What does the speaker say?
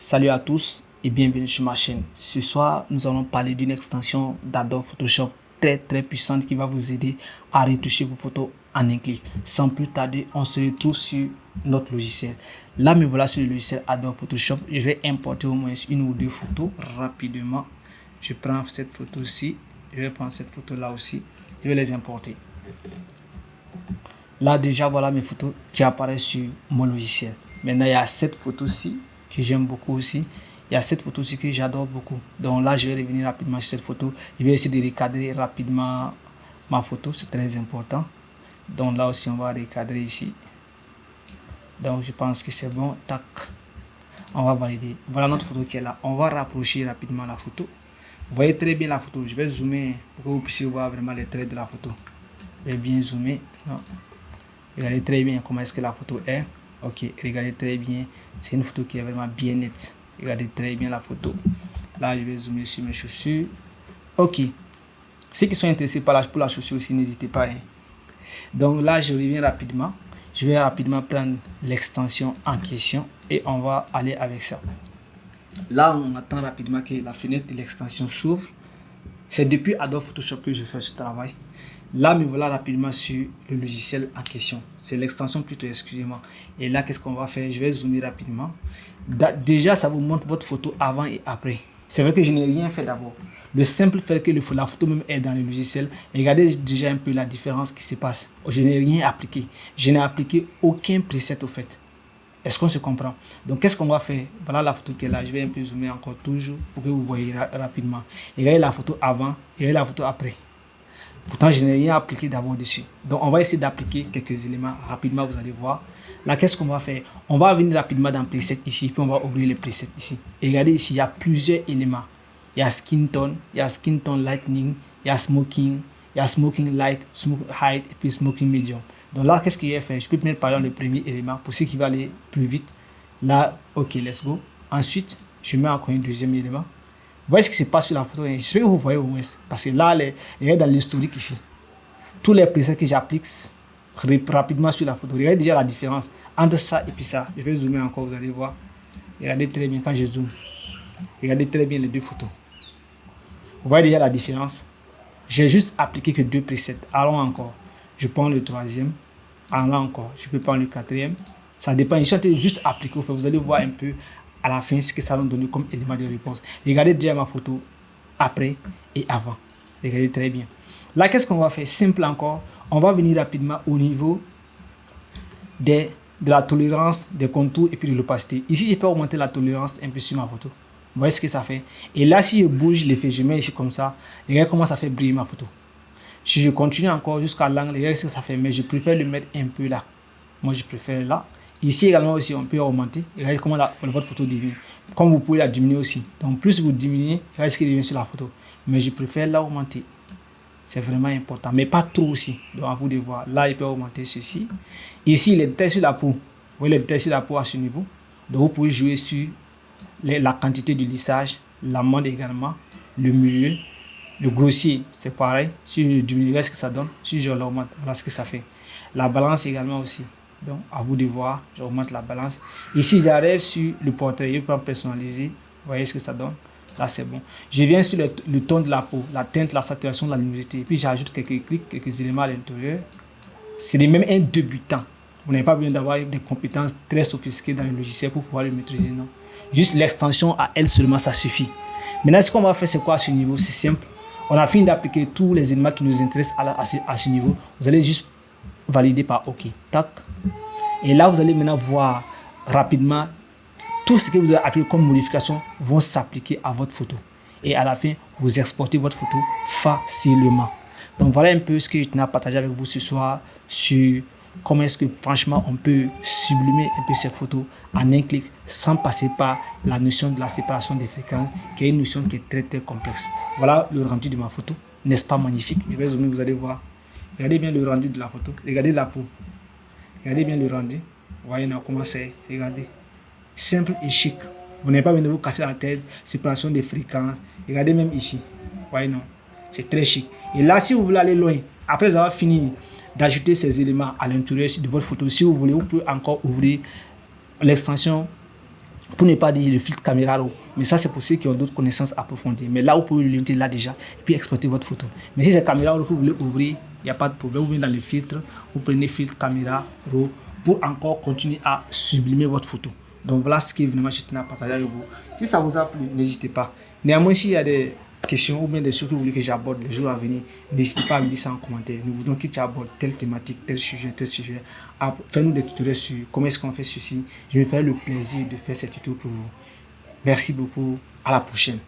Salut à tous et bienvenue sur ma chaîne. Ce soir, nous allons parler d'une extension d'Adobe Photoshop très puissante qui va vous aider à retoucher vos photos en un clic. Sans plus tarder, on se retrouve sur notre logiciel. Là, me voilà sur le logiciel Adobe Photoshop. Je vais importer au moins une ou deux photos rapidement. Je prends cette photo-ci. Je vais prendre cette photo-là aussi. Je vais les importer. Là, déjà, voilà mes photos qui apparaissent sur mon logiciel. Maintenant, il y a cette photo-ci que j'aime beaucoup aussi. Il y a cette photo aussi que j'adore beaucoup. Donc là, je vais revenir rapidement sur cette photo. Je vais essayer de recadrer rapidement ma photo. C'est très important. Donc là aussi, on va recadrer ici. Donc je pense que c'est bon. Tac. On va valider. Voilà notre photo qui est là. On va rapprocher rapidement la photo. Vous voyez très bien la photo. Je vais zoomer pour que vous puissiez voir vraiment les traits de la photo. Je vais bien zoomer. Non. Regardez très bien comment est-ce que la photo est. Ok, regardez très bien. C'est une photo qui est vraiment bien nette. Regardez très bien la photo. Là, je vais zoomer sur mes chaussures. Ok. Ceux qui sont intéressés par pour la chaussure aussi, n'hésitez pas. Hein. Donc là, je reviens rapidement. Je vais rapidement prendre l'extension en question et on va aller avec ça. Là, on attend rapidement que la fenêtre de l'extension s'ouvre. C'est depuis Adobe Photoshop que je fais ce travail. Là, me voilà rapidement sur le logiciel en question. C'est l'extension plutôt, excusez-moi. Et là, qu'est-ce qu'on va faire? Je vais zoomer rapidement. Déjà, ça vous montre votre photo avant et après. C'est vrai que je n'ai rien fait d'abord. Le simple fait que la photo même est dans le logiciel. Regardez déjà un peu la différence qui se passe. Je n'ai rien appliqué. Je n'ai appliqué aucun preset au fait. Est-ce qu'on se comprend? Donc, qu'est-ce qu'on va faire? Voilà la photo qui est là. Je vais un peu zoomer encore toujours pour que vous voyez rapidement. Regardez la photo avant et regardez la photo après. Pourtant, je n'ai rien appliqué d'abord dessus. Donc, on va essayer d'appliquer quelques éléments rapidement, vous allez voir. Là, qu'est-ce qu'on va faire? On va venir rapidement dans preset ici, puis on va ouvrir les presets ici. Et regardez ici, il y a plusieurs éléments. Il y a skin tone lightning, il y a smoking light, smoking height, et puis smoking medium. Donc là, qu'est-ce qu'il y a fait? Je peux mettre par exemple le premier élément pour ceux qui va aller plus vite. Là, ok, let's go. Ensuite, je mets encore un deuxième élément. Vous voyez ce qui se passe sur la photo. J'espère que vous voyez au moins. Parce que là, il est dans l'historique qui fait. Tous les presets que j'applique rapidement sur la photo. Regardez déjà la différence entre ça et puis ça. Je vais zoomer encore, vous allez voir. Regardez très bien quand je zoome. Regardez très bien les deux photos. Vous voyez déjà la différence. J'ai juste appliqué que deux presets. Allons encore. Je prends le troisième. Allons encore. Je peux prendre le quatrième. Ça dépend. Je suis juste appliquer. Vous allez voir un peu à la fin ce que ça va nous donner comme élément de réponse. Regardez déjà ma photo après et avant. Regardez très bien. Là, qu'est-ce qu'on va faire? Simple encore. On va venir rapidement au niveau de la tolérance des contours et puis de l'opacité. Ici, je peux augmenter la tolérance un peu sur ma photo. Vous voyez ce que ça fait? Et là, si je bouge l'effet, je mets ici comme ça. Regardez comment ça fait briller ma photo. Si je continue encore jusqu'à l'angle, regardez ce que ça fait. Mais je préfère le mettre un peu là. Moi, je préfère là. Ici également aussi, on peut augmenter. Regardez comment votre photo devient. Comme vous pouvez la diminuer aussi. Donc, plus vous diminuez, regardez ce qui devient sur la photo. Mais je préfère l'augmenter. C'est vraiment important. Mais pas trop aussi. Donc, à vous de voir. Là, il peut augmenter ceci. Ici, les détails sur la peau. Vous voyez les détails sur la peau à ce niveau. Donc, vous pouvez jouer sur la quantité du lissage, l'amande également, le milieu, le grossier. C'est pareil. Si je diminue, regardez ce que ça donne. Si je l'augmente, voilà ce que ça fait. La balance également aussi. Donc, à vous de voir, j'augmente la balance. Ici, j'arrive sur le portrait, je peux personnaliser. Vous voyez ce que ça donne? Là, c'est bon. Je viens sur le ton de la peau, la teinte, la saturation, la luminosité. Et puis, j'ajoute quelques clics, quelques éléments à l'intérieur. C'est même un débutant. Vous n'avez pas besoin d'avoir des compétences très sophistiquées dans le logiciel pour pouvoir le maîtriser, non. Juste l'extension à elle seulement, ça suffit. Maintenant, ce qu'on va faire, c'est quoi à ce niveau? C'est simple. On a fini d'appliquer tous les éléments qui nous intéressent à ce niveau. Vous allez juste valider par OK. Tac. Et là, vous allez maintenant voir rapidement tout ce que vous avez appris comme modification vont s'appliquer à votre photo. Et à la fin, vous exportez votre photo facilement. Donc, voilà un peu ce que je tenais à partager avec vous ce soir sur comment est-ce que franchement on peut sublimer un peu ces photos en un clic sans passer par la notion de la séparation des fréquences qui est une notion qui est très complexe. Voilà le rendu de ma photo. N'est-ce pas magnifique? Je vais zoomer, vous allez voir. Regardez bien le rendu de la photo. Regardez la peau. Regardez bien le rendu. Vous voyez comment c'est. Regardez. Simple et chic. Vous n'avez pas besoin de vous casser la tête. Séparation des fréquences. Regardez même ici. Vous voyez non. C'est très chic. Et là, si vous voulez aller loin, après avoir fini d'ajouter ces éléments à l'intérieur de votre photo, si vous voulez, vous pouvez encore ouvrir l'extension Pour ne pas dire le filtre caméra raw. Mais ça, c'est pour ceux qui ont d'autres connaissances approfondies. Mais là, vous pouvez le limiter là déjà et puis exploiter votre photo. Mais si c'est caméra raw que vous voulez ouvrir, il n'y a pas de problème. Vous venez dans les filtres, vous prenez filtre caméra raw pour encore continuer à sublimer votre photo. Donc voilà ce que vraiment je tenais à partager avec vous. Si ça vous a plu, n'hésitez pas. Néanmoins, s'il y a des questions ou bien des choses que vous voulez que j'aborde les jours à venir, n'hésitez pas à me dire ça en commentaire. Nous voudrions que tu abordes telle thématique, tel sujet, tel sujet. Fais-nous des tutoriels sur comment est-ce qu'on fait ceci. Je me ferai le plaisir de faire ces tutos pour vous. Merci beaucoup. À la prochaine.